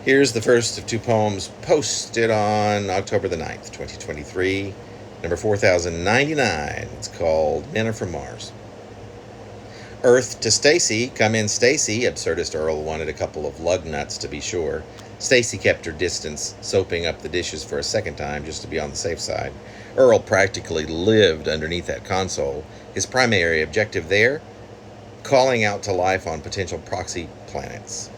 Here's the first of two poems posted on October the 9th, 2023, number 4099. It's called Men Are From Mars. Earth to Stacy, come in Stacy, absurdist Earl wanted a couple of lug nuts to be sure. Stacy kept her distance, soaping up the dishes for a second time just to be on the safe side. Earl practically lived underneath that console. His primary objective there? Calling out to life on potential proxy planets.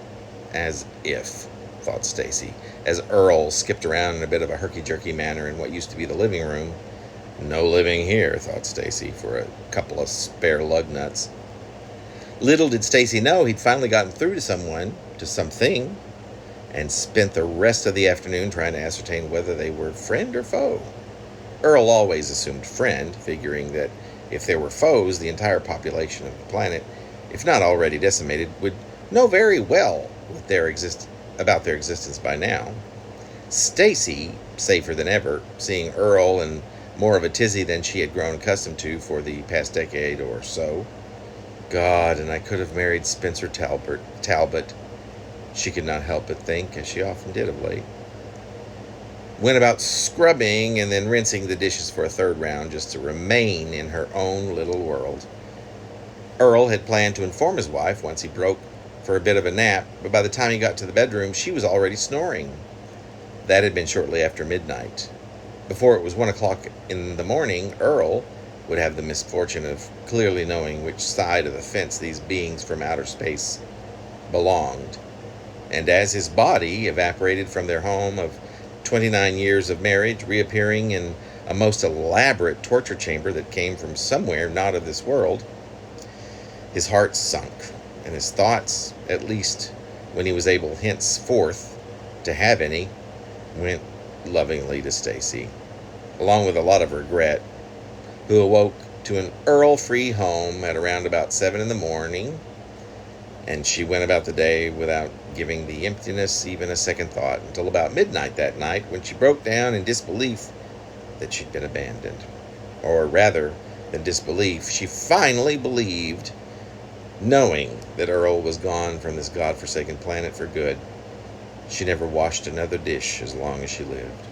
As if, thought Stacy, as Earl skipped around in a bit of a herky-jerky manner in what used to be the living room. No living here, thought Stacy, for a couple of spare lug nuts. Little did Stacy know he'd finally gotten through to someone, to something, and spent the rest of the afternoon trying to ascertain whether they were friend or foe. Earl always assumed friend, figuring that if there were foes, the entire population of the planet, if not already decimated, would know very well about their existence by now. Stacy, safer than ever, seeing Earl in more of a tizzy than she had grown accustomed to for the past decade or so. God, and I could have married Spencer Talbot, she could not help but think, as she often did of late. Went about scrubbing and then rinsing the dishes for a third round just to remain in her own little world. Earl had planned to inform his wife once he broke for a bit of a nap, but by the time he got to the bedroom, she was already snoring. That had been shortly after midnight. Before it was 1 o'clock in the morning, Earl would have the misfortune of clearly knowing which side of the fence these beings from outer space belonged. And as his body evaporated from their home of 29 years of marriage, reappearing in a most elaborate torture chamber that came from somewhere not of this world, his heart sunk, and his thoughts, at least when he was able henceforth to have any, went lovingly to Stacy, along with a lot of regret, who awoke to an Earl-free home at around about 7 in the morning, and she went about the day without giving the emptiness even a second thought until about midnight that night, when she broke down in disbelief that she'd been abandoned. Or rather than disbelief, she finally believed, knowing that Earl was gone from this godforsaken planet for good. She never washed another dish as long as she lived.